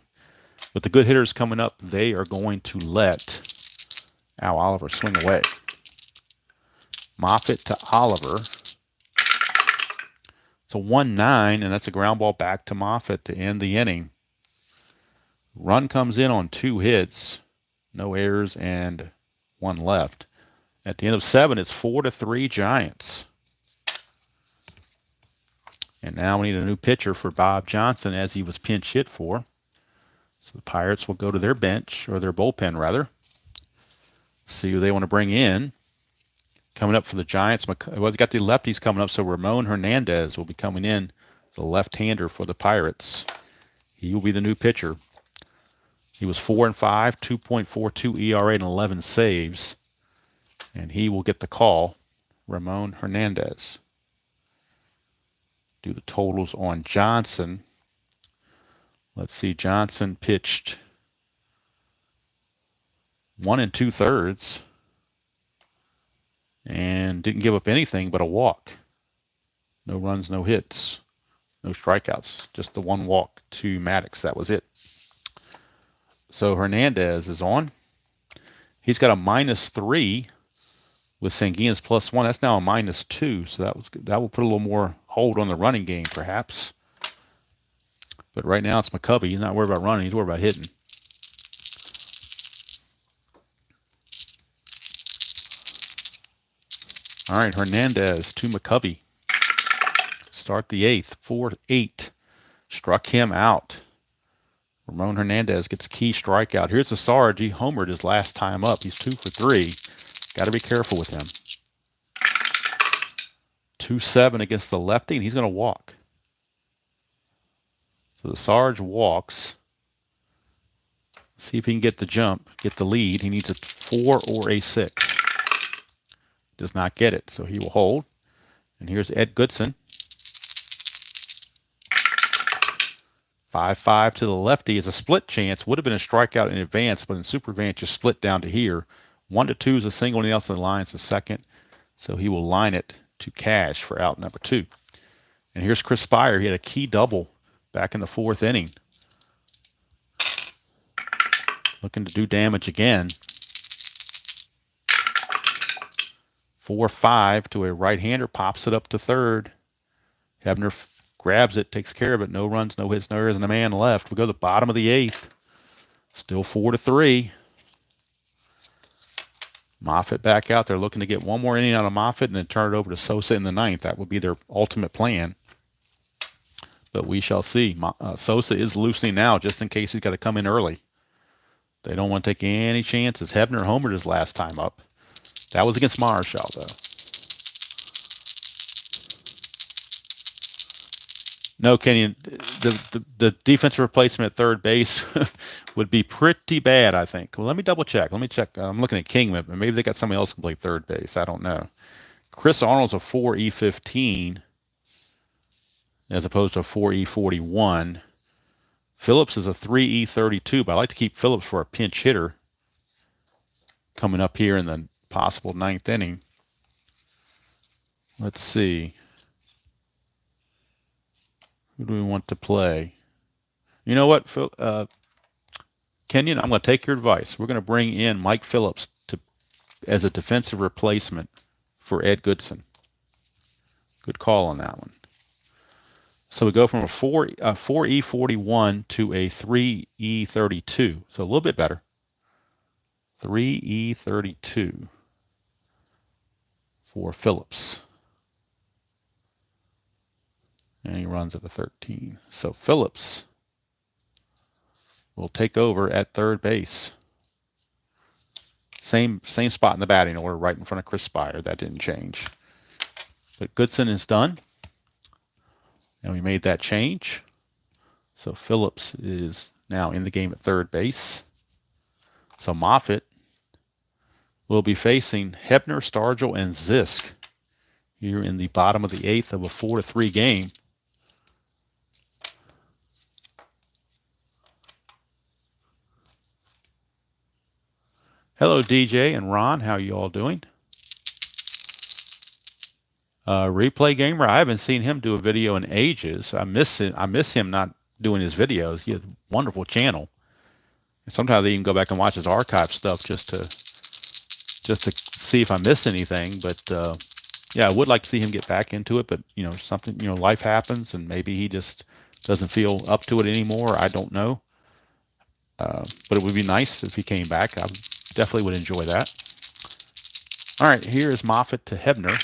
with the good hitters coming up, they are going to let Oliver swing away. Moffitt to Oliver. It's a 1-9, and that's a ground ball back to Moffitt to end the inning. Run comes in on 2 hits, no errors, and 1 left. At the end of 7, it's 4-3 Giants. And now we need a new pitcher for Bob Johnson, as he was pinch hit for. So the Pirates will go to their bench, or their bullpen rather. See who they want to bring in. Coming up for the Giants, well, they got the lefties coming up, so Ramon Hernandez will be coming in, the left-hander for the Pirates. He will be the new pitcher. He was 4-5, 2.42 ERA, and 11 saves. And he will get the call, Ramon Hernandez. Do the totals on Johnson. Let's see, Johnson pitched 1 2/3 and didn't give up anything but a walk. No runs, no hits, no strikeouts, just the 1 walk to Maddox. That was it. So Hernandez is on. He's got a -3 with Sanguinus +1. That's now a -2. So that will put a little more hold on the running game, perhaps. But right now it's McCovey. He's not worried about running. He's worried about hitting. All right, Hernandez to McCovey. Start the 8th. 4-8. Struck him out. Ramon Hernandez gets a key strikeout. Here's the Sarge. He homered his last time up. He's 2 for 3. Got to be careful with him. 2-7 against the lefty, and he's going to walk. So the Sarge walks. See if he can get the jump, get the lead. He needs a 4 or a 6. Does not get it, so he will hold. And here's Ed Goodson. 5-5 to the lefty is a split chance. Would have been a strikeout in advance, but in super advance, you split down to here. 1-2 is a single, and else in the line is a second. So he will line it to Cash for out number 2. And here's Chris Spire. He had a key double back in the 4th inning. Looking to do damage again. 4-5 to a right-hander, pops it up to third. Hebner grabs it, takes care of it. No runs, no hits, no errors, and a man left. We go to the bottom of the 8th. Still 4-3. Moffitt back out there looking to get one more inning out of Moffitt and then turn it over to Sosa in the 9th. That would be their ultimate plan. But we shall see. Sosa is loosening now just in case he's got to come in early. They don't want to take any chances. Hebner homered his last time up That was against Marichal, though. No, Kenyon, the defensive replacement at third base would be pretty bad, I think. Well, let me double check. Let me check. I'm looking at Kingman, but maybe they got somebody else who can play third base. I don't know. Chris Arnold's a 4E15 as opposed to a 4E41. Phillips is a 3E32, but I like to keep Phillips for a pinch hitter coming up here in the possible ninth inning. Let's see. Who do we want to play? You know what, Kenyon, I'm going to take your advice. We're going to bring in Mike Phillips as a defensive replacement for Ed Goodson. Good call on that one. So we go from a 4E41 to a 3E32. So a little bit better. 3E32 for Phillips. And he runs at the 13. So Phillips will take over at third base. Same spot in the batting order, right in front of Chris Spire. That didn't change. But Goodson is done. And we made that change. So Phillips is now in the game at third base. So Moffitt will be facing Hebner, Stargell, and Zisk here in the bottom of the eighth of a 4-3 game. Hello, DJ and Ron. How you all doing? Replay Gamer, I haven't seen him do a video in ages. I miss him not doing his videos. He has a wonderful channel. And sometimes I even go back and watch his archive stuff just to see if I missed anything. But yeah, I would like to see him get back into it. But something, life happens, and maybe he just doesn't feel up to it anymore. I don't know. But it would be nice if he came back. I definitely would enjoy that. All right, here is Moffitt to Hebner.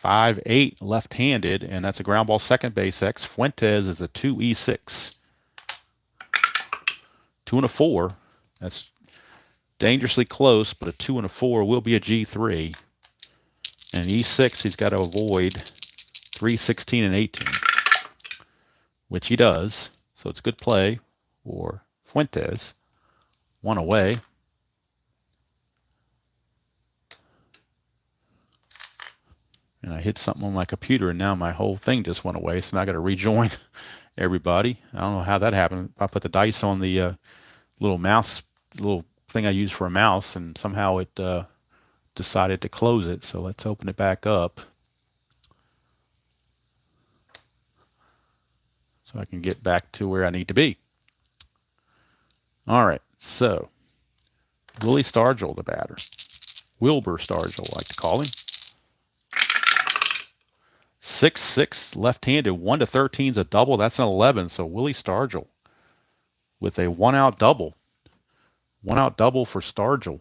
5'8", left-handed, and that's a ground ball second base X. Fuentes is a 2E6. 2 and a 4. That's dangerously close, but a 2 and a 4 will be a G3. And E6, he's got to avoid 3, 16, and 18, which he does. So it's good play for Fuentes. 1 away. And I hit something on my computer, and now my whole thing just went away. So now I got to rejoin everybody. I don't know how that happened. I put the dice on the little thing I use for a mouse, and somehow it decided to close it. So let's open it back up so I can get back to where I need to be. All right, so Willie Stargell, the batter. Wilbur Stargell, I like to call him. 6'6", left-handed, 1 to 13 is a double. That's an 11. So Willie Stargell with a one-out double. One-out double for Stargell.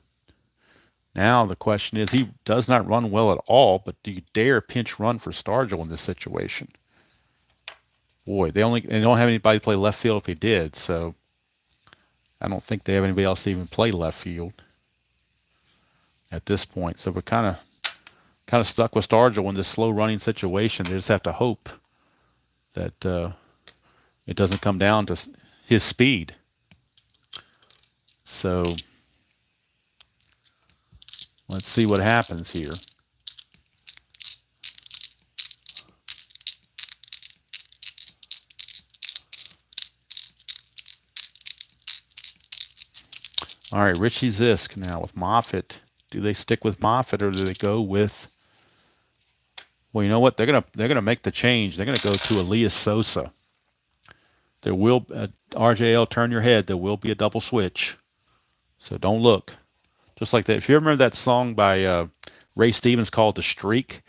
Now the question is, he does not run well at all, but do you dare pinch run for Stargell in this situation? Boy, they don't have anybody to play left field if he did, so I don't think they have anybody else to even play left field at this point. So we're kind of stuck with Stargell in this slow-running situation. They just have to hope that it doesn't come down to his speed. So let's see what happens here. All right, Richie Zisk now with Moffitt. Do they stick with Moffitt, or do they go with... Well, you know what? They're gonna make the change. They're gonna go to Elias Sosa. There will RJL, turn your head. There will be a double switch, so don't look. Just like that. If you remember that song by Ray Stevens called "The Streak,"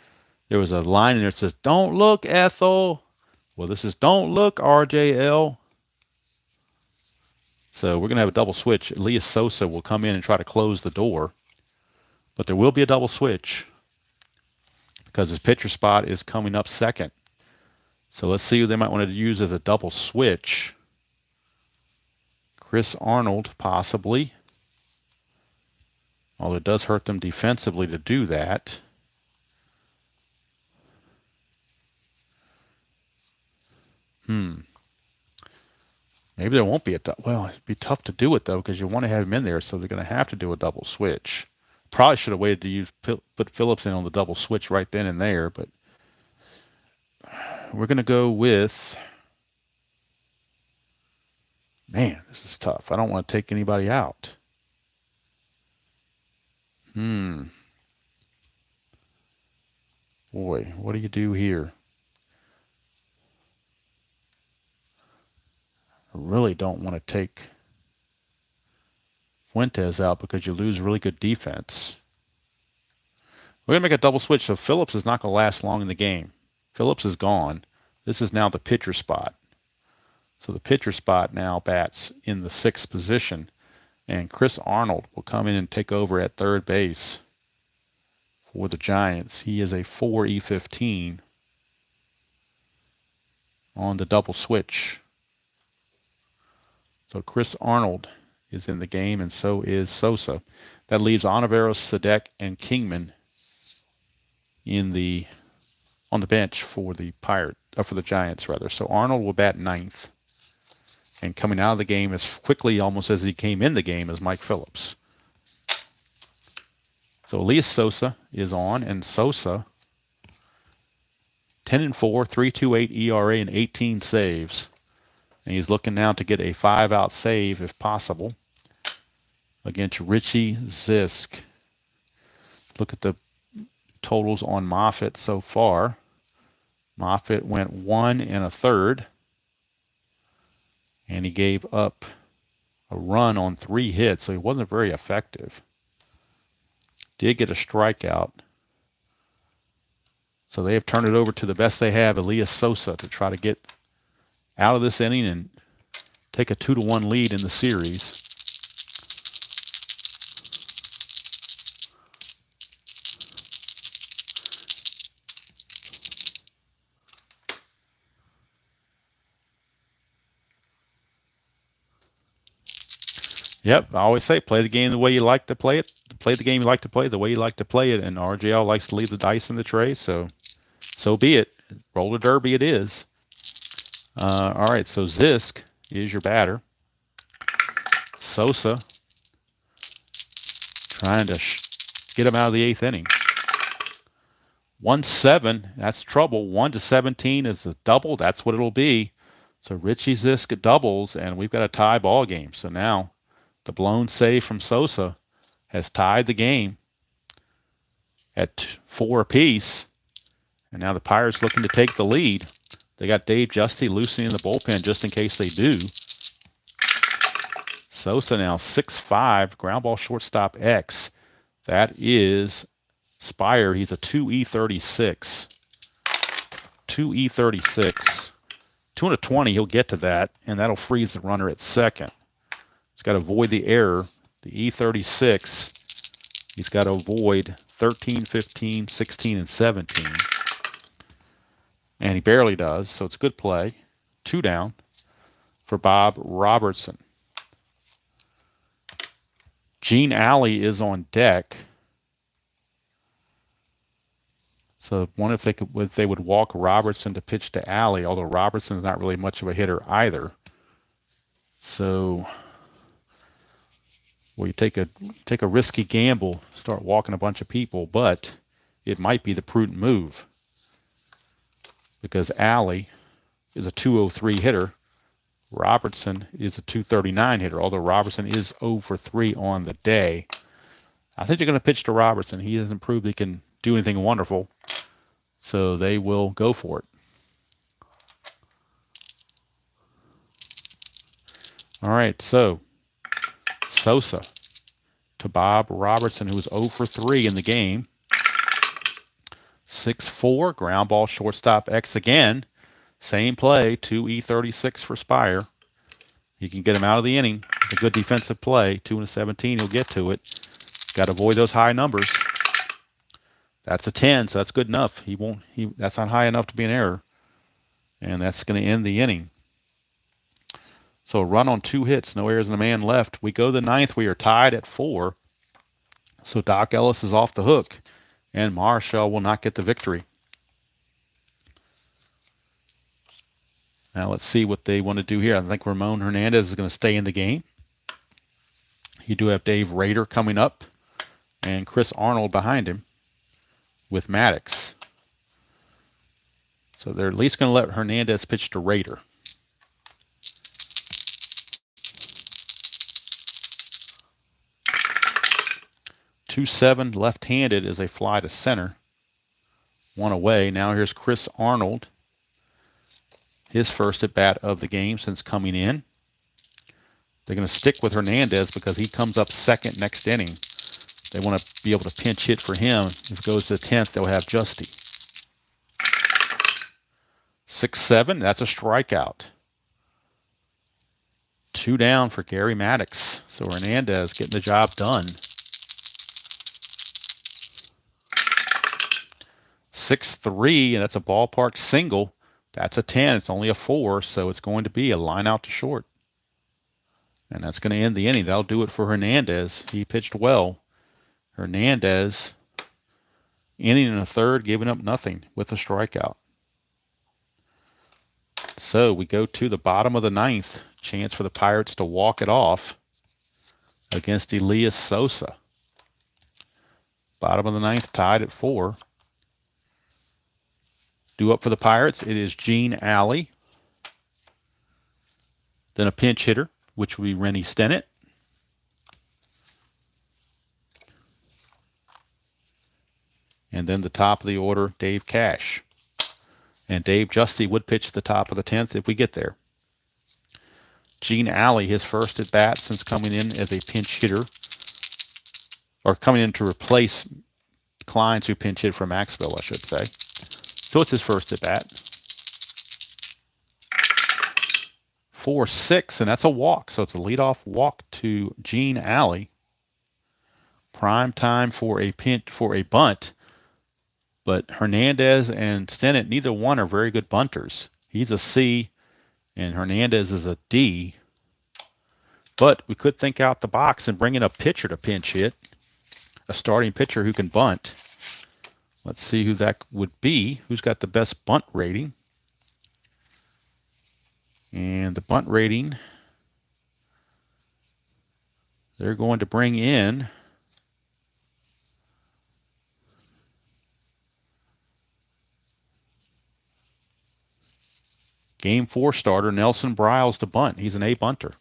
there was a line in there that says, "Don't look, Ethel." Well, this is "Don't look, RJL." So we're gonna have a double switch. Elias Sosa will come in and try to close the door, but there will be a double switch, because his pitcher spot is coming up second. So let's see who they might want to use as a double switch. Chris Arnold, possibly. Although it does hurt them defensively to do that. Maybe there won't be a well, it'd be tough to do it though because you want to have him in there, so they're going to have to do a double switch. Probably should have waited to put Phillips in on the double switch right then and there, but we're going to go with. Man, this is tough. I don't want to take anybody out. Boy, what do you do here? I really don't want to take Fuentes out because you lose really good defense. We're going to make a double switch, so Phillips is not going to last long in the game. Phillips is gone. This is now the pitcher spot. So the pitcher spot now bats in the 6th position, and Chris Arnold will come in and take over at third base for the Giants. He is a 4E15 on the double switch. So Chris Arnold is in the game, and so is Sosa. That leaves Ontiveros, Sadek, and Kingman on the bench for the Giants rather. So Arnold will bat 9th, and coming out of the game as quickly almost as he came in the game is Mike Phillips. So Elias Sosa is on, and Sosa 10-4, 3.28 ERA, and 18 saves. And he's looking now to get a 5-out save if possible against Richie Zisk. Look at the totals on Moffitt so far. Moffitt went 1 1/3, and he gave up a run on 3 hits, so he wasn't very effective. Did get a strikeout. So they have turned it over to the best they have, Elias Sosa, to try to get out of this inning and take a 2-1 lead in the series. Yep, I always say play the game the way you like to play it. Play the game you like to play the way you like to play it. And RJL likes to leave the dice in the tray, so be it. Roller derby it is. All right, so Zisk is your batter. Sosa trying to get him out of the 8th inning. 1-7, that's trouble. 1-17 is a double. That's what it'll be. So Richie Zisk doubles, and we've got a tie ball game. So now the blown save from Sosa has tied the game at 4 apiece. And now the Pirates looking to take the lead. They got Dave Justy loosening the bullpen just in case they do. Sosa now 6'5", ground ball shortstop X. That is Spire. He's a 2E36. 2E36. 220, he'll get to that, and that'll freeze the runner at second. He's got to avoid the error. The E36, he's got to avoid 13, 15, 16, and 17. And he barely does, so it's good play. 2 down for Bob Robertson. Gene Alley is on deck. So I wonder if they would walk Robertson to pitch to Alley, although Robertson's not really much of a hitter either. So well, you take a risky gamble, start walking a bunch of people, but it might be the prudent move because Alley is a 203 hitter. Robertson is a 239 hitter, although Robertson is 0 for 3 on the day. I think they're going to pitch to Robertson. He hasn't proved he can do anything wonderful, so they will go for it. All right, so Sosa to Bob Robertson, who was 0 for 3 in the game. 6-4, ground ball shortstop X again. Same play, 2E36 for Spire. He can get him out of the inning. A good defensive play, 2-17, he'll get to it. Got to avoid those high numbers. That's a 10, so that's good enough. That's not high enough to be an error. And that's going to end the inning. So a run on 2 hits, no errors and a man left. We go to the 9th. We are tied at 4. So Doc Ellis is off the hook, and Marichal will not get the victory. Now let's see what they want to do here. I think Ramon Hernandez is going to stay in the game. You do have Dave Rader coming up, and Chris Arnold behind him with Maddox. So they're at least going to let Hernandez pitch to Rader. "2-7 left-handed is a fly to center. One away. Now here's Chris Arnold. His first at bat of the game since coming in. They're going to stick with Hernandez because he comes up second next inning. They want to be able to pinch hit for him. If it goes to the 10th, they'll have Justy. 6-7, that's a strikeout. 2 down for Gary Maddox. So Hernandez getting the job done. 6-3, and that's a ballpark single. That's a 10. It's only a 4, so it's going to be a line out to short. And that's going to end the inning. That'll do it for Hernandez. He pitched well. Hernandez, inning and a third, giving up nothing with a strikeout. So we go to the bottom of the 9th. Chance for the Pirates to walk it off against Elias Sosa. Bottom of the 9th, tied at 4. Due up for the Pirates, it is Gene Alley. Then a pinch hitter, which will be Rennie Stennett. And then the top of the order, Dave Cash. And Dave Justy would pitch the top of the 10th if we get there. Gene Alley, his first at bat since coming in as a pinch hitter, or coming in to replace Kleins, who pinch hit for Maxwell, I should say. So it's his first at bat. 4-6, and that's a walk. So it's a leadoff walk to Gene Alley. Prime time for a bunt. But Hernandez and Stennett, neither one are very good bunters. He's a C, and Hernandez is a D. But we could think out the box and bring in a pitcher to pinch hit, a starting pitcher who can bunt. Let's see who that would be. Who's got the best bunt rating? And the bunt rating, they're going to bring in Game 4 starter Nelson Briles to bunt. He's an A bunter.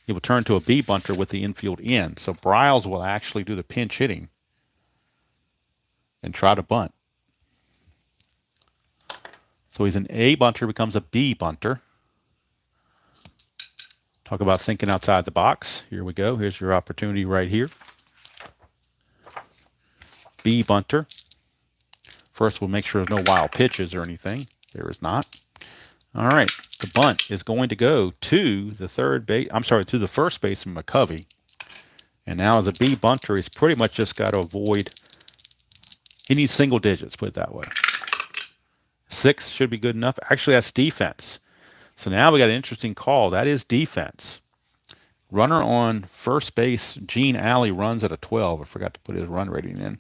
He will turn to a B bunter with the infield in. So Briles will actually do the pinch hitting and try to bunt. So he's an A bunter, becomes a B bunter. Talk about thinking outside the box. Here we go. Here's your opportunity right here. B bunter. First, we'll make sure there's no wild pitches or anything. There is not. All right. The bunt is going to go to the to the first baseman, McCovey. And now as a B bunter, he's pretty much just got to avoid. He needs single digits, put it that way. 6 should be good enough. Actually, that's defense. So now we got an interesting call. That is defense. Runner on first base, Gene Alley runs at a 12. I forgot to put his run rating in.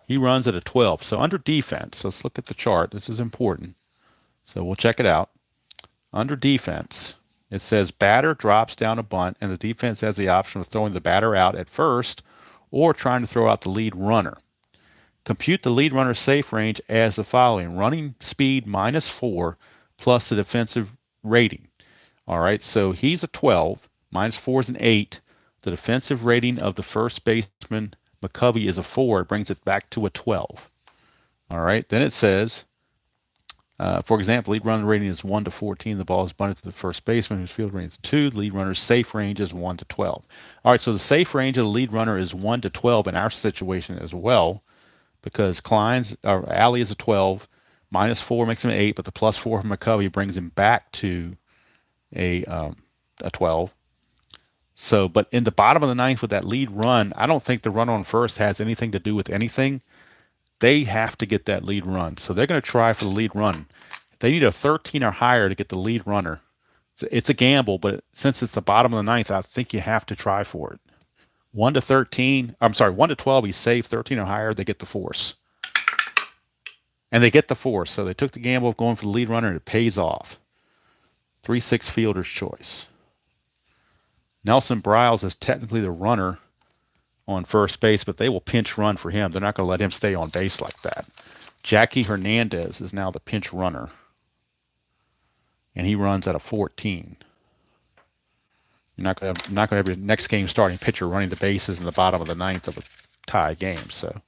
He runs at a 12. So under defense, let's look at the chart. This is important. So we'll check it out. Under defense, it says batter drops down a bunt, and the defense has the option of throwing the batter out at first or trying to throw out the lead runner. Compute the lead runner's safe range as the following. Running speed -4 plus the defensive rating. All right, so he's a 12. -4 is an 8. The defensive rating of the first baseman, McCovey, is a 4. It brings it back to a 12. All right, then it says, for example, lead runner rating is 1 to 14. The ball is bunted to the first baseman, whose field rating is 2. The lead runner's safe range is 1 to 12. All right, so the safe range of the lead runner is 1 to 12 in our situation as well, because Alley is a 12. -4 makes him an 8, but the +4 from McCovey brings him back to a 12. So, but in the bottom of the 9th with that lead run, I don't think the run on first has anything to do with anything. They have to get that lead run. So they're going to try for the lead run. They need a 13 or higher to get the lead runner. It's a gamble, but since it's the bottom of the 9th, I think you have to try for it. 1 to 13. I'm sorry, 1 to 12. He's safe. 13 or higher, they get the force. And they get the force. So they took the gamble of going for the lead runner, and it pays off. 3-6 fielder's choice. Nelson Briles is technically the runner on first base, but they will pinch run for him. They're not going to let him stay on base like that. Jackie Hernandez is now the pinch runner, and he runs at a 14. You're not going to have your next game starting pitcher running the bases in the bottom of the ninth of a tie game. So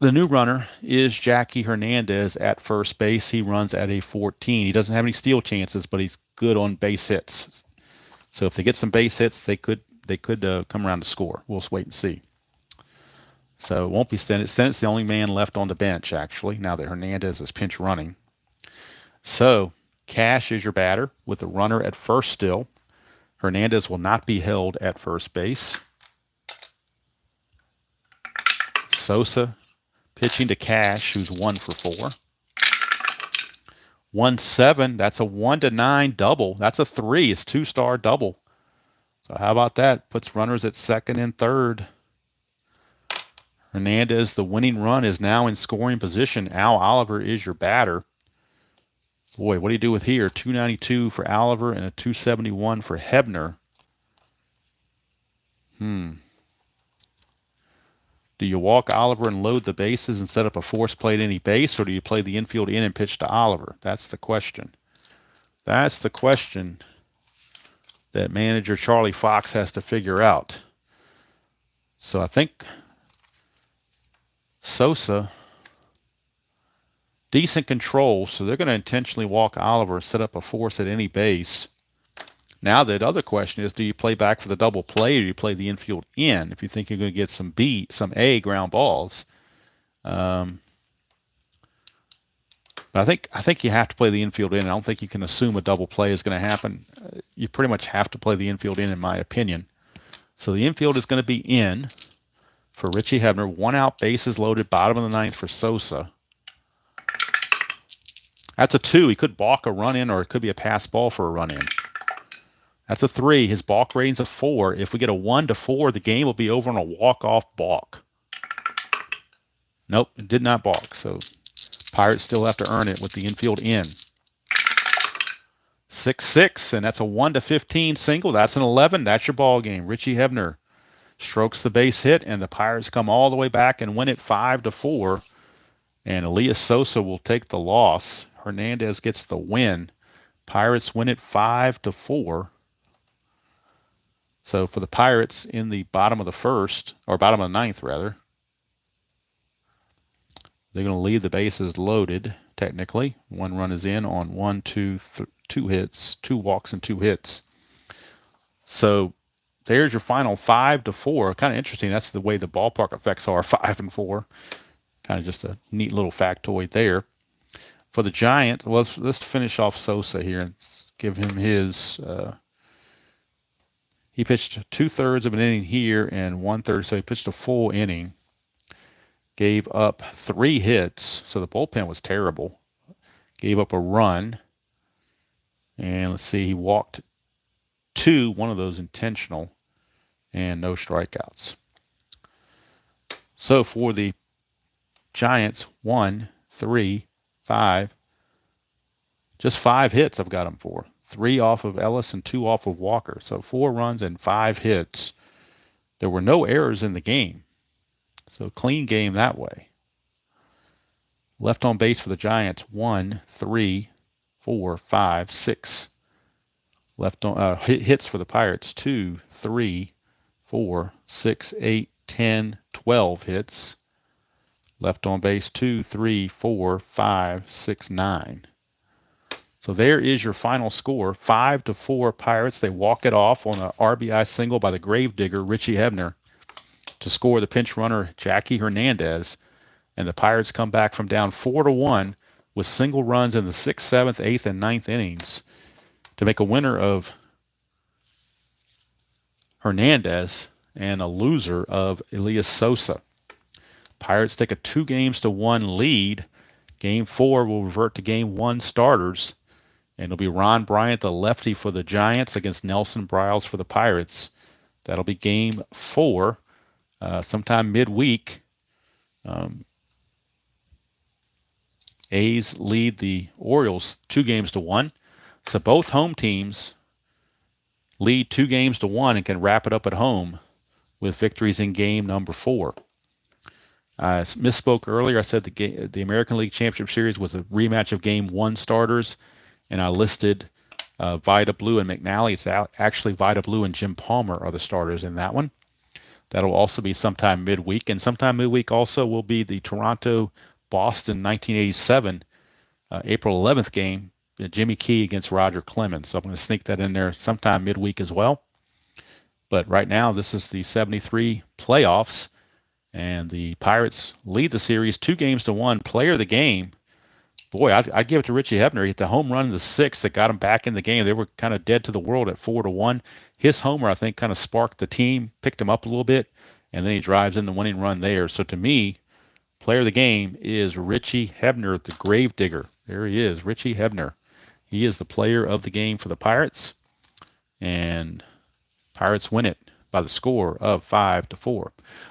the new runner is Jackie Hernandez at first base. He runs at a 14. He doesn't have any steal chances, but he's good on base hits. So if they get some base hits, they could come around to score. We'll just wait and see. So it won't be Stennett. Stennett's the only man left on the bench, actually, now that Hernandez is pinch running. So Cash is your batter with the runner at first still. Hernandez will not be held at first base. Sosa pitching to Cash, who's 1 for 4. 1-7, that's a 1 to 9 double. That's a 3. It's 2-star double. So how about that? Puts runners at second and third. Hernandez, the winning run, is now in scoring position. Al Oliver is your batter. Boy, what do you do with here? 292 for Oliver and a 271 for Hebner. Do you walk Oliver and load the bases and set up a force play at any base, or do you play the infield in and pitch to Oliver? That's the question. That's the question that manager Charlie Fox has to figure out. So I think Sosa, decent control, so they're going to intentionally walk Oliver and set up a force at any base. Now the other question is, do you play back for the double play, or do you play the infield in if you think you're going to get some A ground balls? But I think you have to play the infield in. I don't think you can assume a double play is going to happen. You pretty much have to play the infield in my opinion. So the infield is going to be in for Richie Hebner. 1 out, bases loaded, bottom of the ninth for Sosa. That's a 2. He could balk a run in, or it could be a pass ball for a run in. That's a 3. His balk rating's a 4. If we get a 1 to 4, the game will be over on a walk-off balk. Nope, it did not balk. So Pirates still have to earn it with the infield in. 6-6, and that's a 1 to 15 single. That's an 11. That's your ball game. Richie Hebner strokes the base hit, and the Pirates come all the way back and win it 5 to 4. And Elias Sosa will take the loss. Hernandez gets the win. Pirates win it 5 to 4. So for the Pirates in the bottom of the first, or bottom of the ninth rather, they're going to leave the bases loaded, technically. 1 run is in on 2 hits, 2 walks and 2 hits. So there's your final 5 to 4. Kind of interesting. That's the way the ballpark effects are, 5 and 4. Kind of just a neat little factoid there. For the Giants, well, let's finish off Sosa here and give him his... he pitched 2/3 of an inning here and 1/3, so he pitched a full inning. Gave up 3 hits, so the bullpen was terrible. Gave up a run. And let's see, he walked 2, one of those intentional, and no strikeouts. So for the Giants, 1, 3, 5, just 5 hits I've got them for. 3 off of Ellis and 2 off of Walker. So 4 runs and 5 hits. There were no errors in the game. So clean game that way. Left on base for the Giants, 1, 3, 4, 5, 6. Left on hits for the Pirates, 2, 3, 4, 6, 8, 10, 12 hits. Left on base, 2, 3, 4, 5, 6, 9. So there is your final score, 5 to 4 Pirates. They walk it off on an RBI single by the gravedigger, Richie Hebner, to score the pinch runner, Jackie Hernandez. And the Pirates come back from down 4 to 1 with single runs in the 6th, 7th, 8th, and 9th innings to make a winner of Hernandez and a loser of Elias Sosa. Pirates take a 2-1 lead. Game 4 will revert to Game 1 starters. And it'll be Ron Bryant, the lefty for the Giants, against Nelson Briles for the Pirates. That'll be game 4, sometime midweek. A's lead the Orioles 2-1. So both home teams lead 2-1 and can wrap it up at home with victories in game number 4. I misspoke earlier. I said the American League Championship Series was a rematch of Game 1 starters, and I listed Vida Blue and McNally. It's actually Vida Blue and Jim Palmer are the starters in that one. That'll also be sometime midweek, and sometime midweek also will be the Toronto-Boston 1987 April 11th game, Jimmy Key against Roger Clemens. So I'm going to sneak that in there sometime midweek as well. But right now, this is the 73 playoffs, and the Pirates lead the series 2-1. Player of the game, boy, I'd give it to Richie Hebner. He hit the home run in the 6th that got him back in the game. They were kind of dead to the world at 4-1. His homer, I think, kind of sparked the team, picked him up a little bit, and then he drives in the winning run there. So to me, player of the game is Richie Hebner, the gravedigger. There he is, Richie Hebner. He is the player of the game for the Pirates, and Pirates win it by the score of 5-4.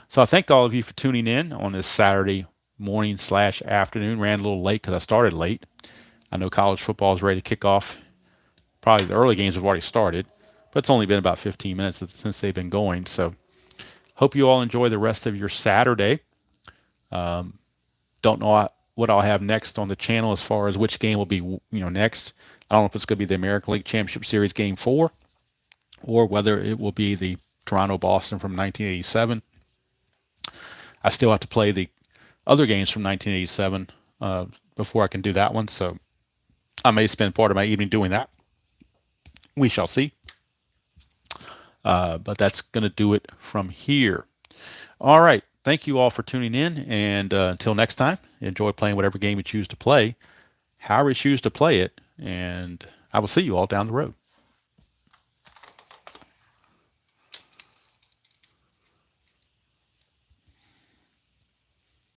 So I thank all of you for tuning in on this Saturday morning/afternoon. Ran a little late because I started late. I know college football is ready to kick off. Probably the early games have already started, but it's only been about 15 minutes since they've been going. So hope you all enjoy the rest of your Saturday. Don't know what I'll have next on the channel as far as which game will be next. I don't know if it's going to be the American League Championship Series Game 4 or whether it will be the Toronto-Boston from 1987. I still have to play the other games from 1987 before I can do that one, so I may spend part of my evening doing that. We shall see. But that's going to do it from here. All right. Thank you all for tuning in, and until next time, enjoy playing whatever game you choose to play, however you choose to play it, and I will see you all down the road.